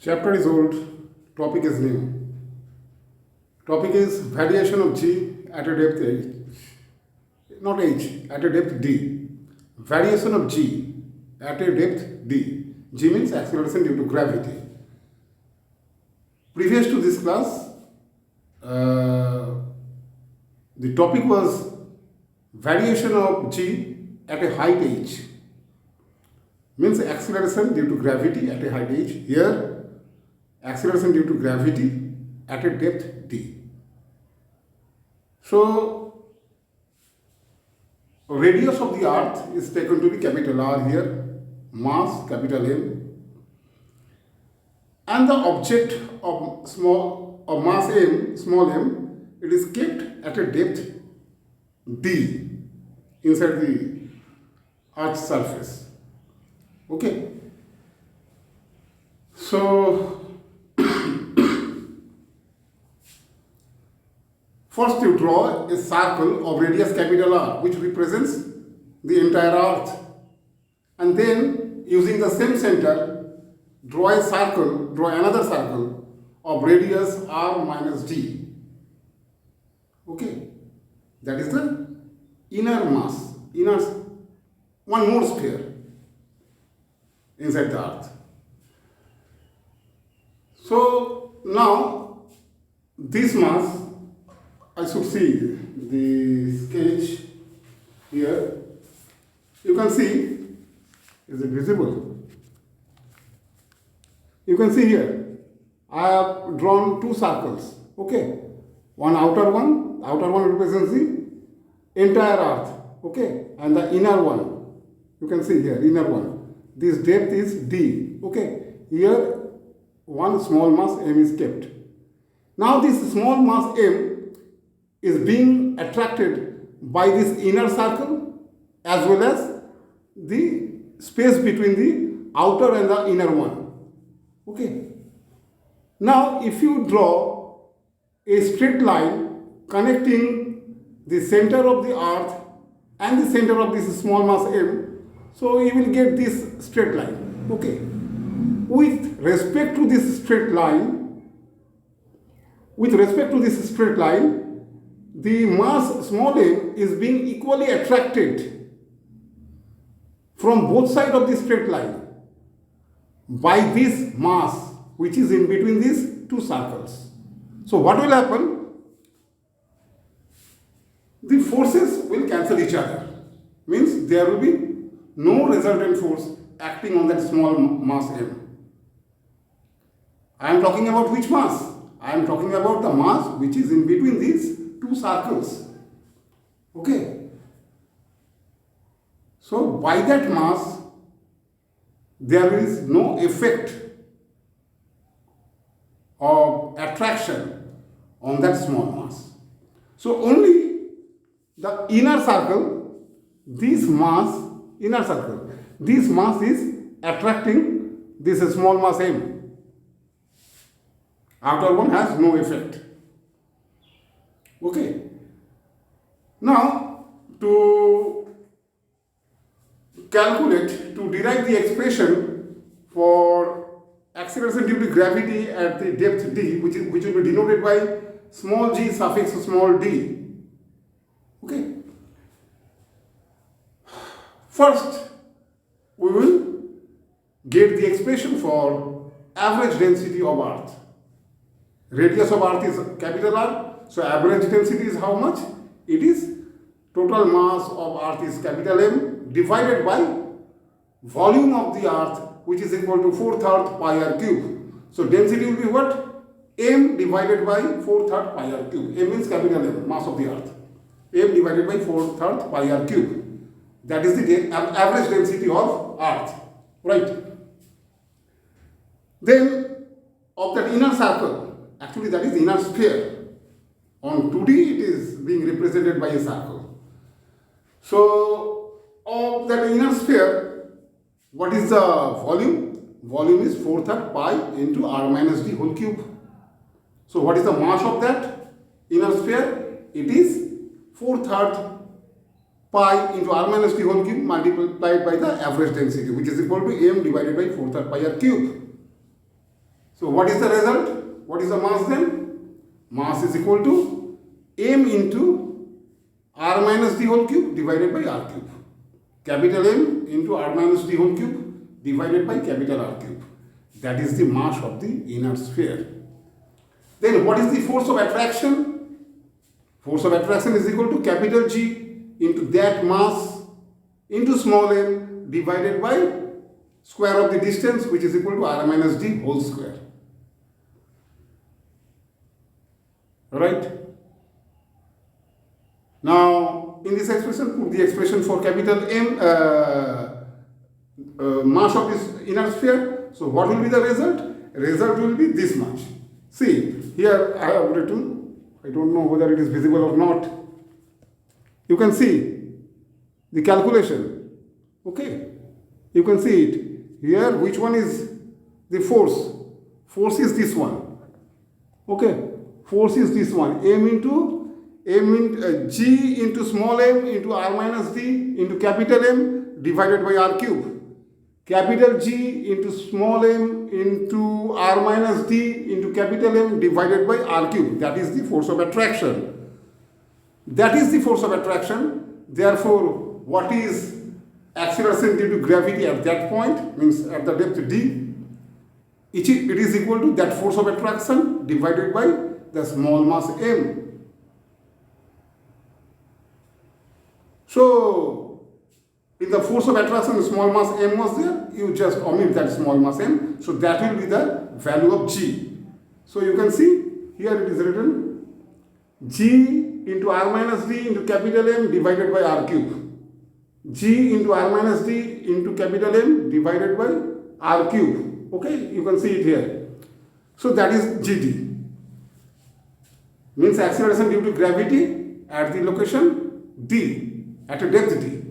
Chapter is old, topic is new. Topic is variation of G at a depth H, not H, at a depth D. Variation of G at a depth D. G means acceleration due to gravity. Previous to this class, the topic was variation of G at a height H. Means acceleration due to gravity at a height H. Here, acceleration due to gravity at a depth D. So, radius of the earth is taken to be capital R here, mass capital M, and the object of mass M, small m, it is kept at a depth D inside the earth's surface. Okay. So, first you draw a circle of radius capital R which represents the entire earth, and then using the same center draw another circle of radius R minus D. Okay, that is the inner mass, one more sphere inside the earth. So now this mass, I should see the sketch here. You can see, is it visible? You can see here, I have drawn two circles. Okay, outer one represents the entire earth. Okay, and the inner one, you can see here, inner one. This depth is D. Okay, here one small mass M is kept. Now this small mass M is being attracted by this inner circle as well as the space between the outer and the inner one. Okay. Now if you draw a straight line connecting the center of the earth and the center of this small mass M, so you will get this straight line. Okay. With respect to this straight line, the mass small m is being equally attracted from both sides of the straight line by this mass which is in between these two circles. So what will happen? The forces will cancel each other. Means there will be no resultant force acting on that small mass m. I am talking about which mass? I am talking about the mass which is in between these two circles. Okay. So by that mass, there is no effect of attraction on that small mass. So only the inner circle, this mass is attracting this small mass M. Outer one has no effect. Okay. Now, to derive the expression for acceleration due to gravity at the depth D, which will be denoted by small g suffix small d. Okay. First, we will get the expression for average density of Earth. Radius of Earth is capital R, so average density is how much? It is total mass of Earth is capital M divided by volume of the Earth, which is equal to 4/3 pi r cube. So density will be what? M divided by 4/3 pi r cube. M means capital M, mass of the Earth. M divided by 4/3 pi r cube. That is the average density of Earth, right? Then of that inner circle, actually that is inner sphere. On 2D it is being represented by a circle. So of that inner sphere, what is the volume? Volume is 4/3 pi into r minus d whole cube. So what is the mass of that inner sphere? It is 4/3 pi into r minus d whole cube multiplied by the average density, which is equal to m divided by 4/3 pi r cube. So what is the result? What is the mass then? Mass is equal to m into r minus d whole cube divided by r cube. Capital M into r minus d whole cube divided by capital R cube. That is the mass of the inner sphere. Then what is the force of attraction? Force of attraction is equal to capital G into that mass into small m divided by square of the distance, which is equal to r minus d whole square. Right? Now, in this expression, put the expression for capital M, mass of this inner sphere. So, what will be the result? Result will be this much. See, here I have written, I don't know whether it is visible or not. You can see the calculation. Okay? You can see it. Here, which one is the force? Force is this one. Okay? Force is this one. G into small m into r minus d into capital M divided by r cube. Capital G into small m into r minus d into capital M divided by r cube. That is the force of attraction. That is the force of attraction. Therefore, what is acceleration due to gravity at that point, means at the depth d, it is equal to that force of attraction divided by the small mass m. So, in the force of attraction, small mass m was there, you just omit that small mass m, so that will be the value of g. So, you can see here it is written g into r minus d into capital M divided by r cube. G into r minus d into capital M divided by r cube. Okay, you can see it here. So, that is GD. Means acceleration due to gravity at the location D, at a depth D.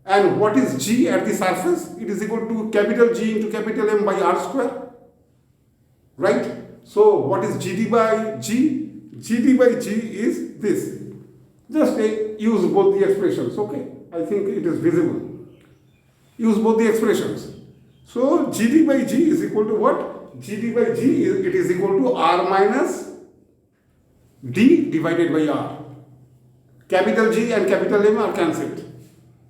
And what is G at the surface? It is equal to capital G into capital M by r square. Right? So, what is GD by G? GD by G is this. Just use both the expressions. Okay? I think it is visible. Use both the expressions. So, GD by G is equal to what? GD by G, it is equal to r minus d divided by r. Capital G and capital M are cancelled.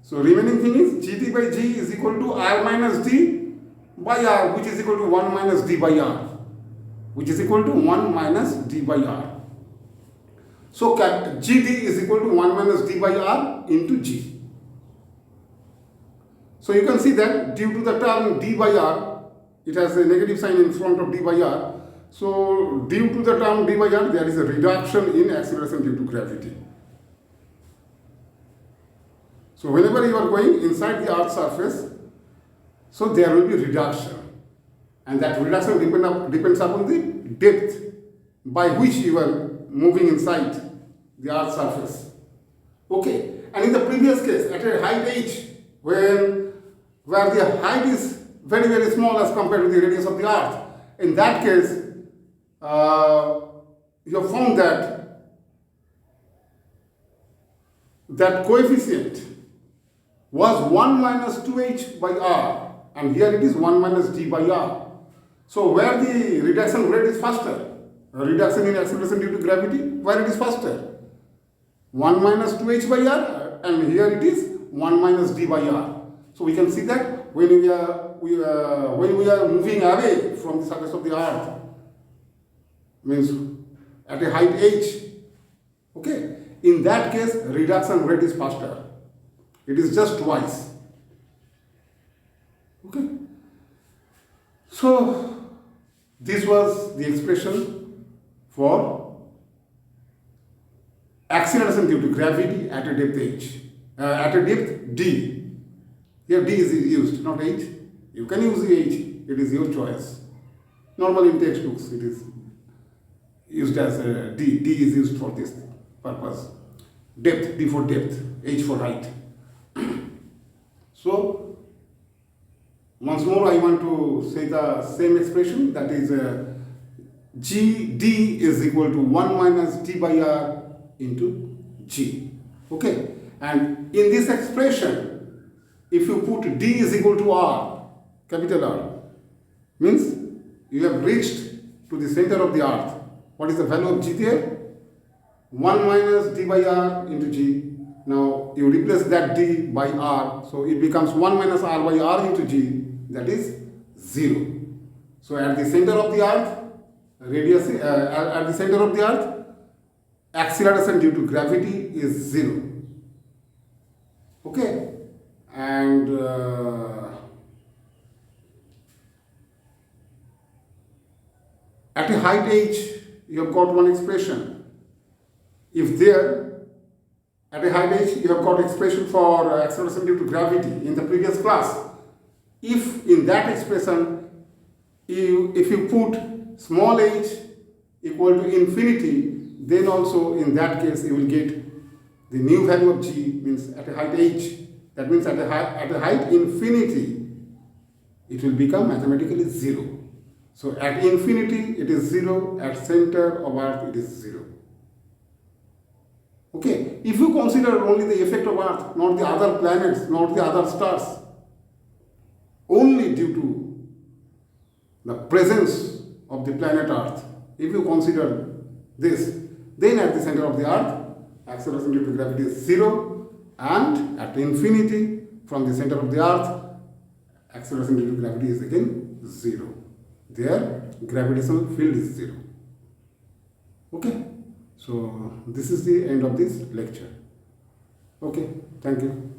So, remaining thing is GD by G is equal to r minus d by r, which is equal to 1 minus d by r, which is equal to 1 minus d by r. So, GD is equal to 1 minus d by r into G. So, you can see that due to the term d by r, it has a negative sign in front of d by r. So, due to the term d by r, there is a reduction in acceleration due to gravity. So, whenever you are going inside the earth's surface, so there will be reduction. And that reduction depends upon the depth by which you are moving inside the earth's surface. Okay. And in the previous case, at a height h, where the height is very, very small as compared to the radius of the earth, in that case, you have found that coefficient was 1 minus 2h by r, and here it is 1 minus d by r. So, where the reduction rate is faster, reduction in acceleration due to gravity, where it is faster, 1 minus 2h by r, and here it is 1 minus d by r. So, we can see that when we are moving away from the surface of the earth, means at a height h, okay, in that case reduction rate is faster. It is just twice. Okay. So, this was the expression for acceleration due to gravity at a depth h, at a depth d. Here d is used, not h. You can use the h, it is your choice. Normally in textbooks it is used as d. D is used for this purpose. Depth, d for depth, h for height. So, once more I want to say the same expression, that is GD is equal to 1 minus d by r into G. Okay. And in this expression, if you put d is equal to r, capital R, means you have reached to the center of the earth. What is the value of g there? 1 minus d by r into g. Now you replace that d by r, so it becomes 1 minus r by r into g, that is 0. So at the center of the earth, radius at the center of the earth, acceleration due to gravity is 0. Okay, and at a height h, you have got one expression. If there, at a height h, you have got expression for acceleration due to gravity in the previous class. If in that expression, if you put small h equal to infinity, then also in that case you will get the new value of g, means at a height h. That means at a height infinity, it will become mathematically 0. So at infinity it is 0, at center of earth it is 0. Okay, if you consider only the effect of earth, not the other planets, not the other stars, only due to the presence of the planet earth, if you consider this, then at the center of the earth, acceleration due to gravity is 0, and at infinity from the center of the earth, acceleration due to gravity is again 0. Their gravitational field is 0. Okay, so this is the end of this lecture. Okay, thank you.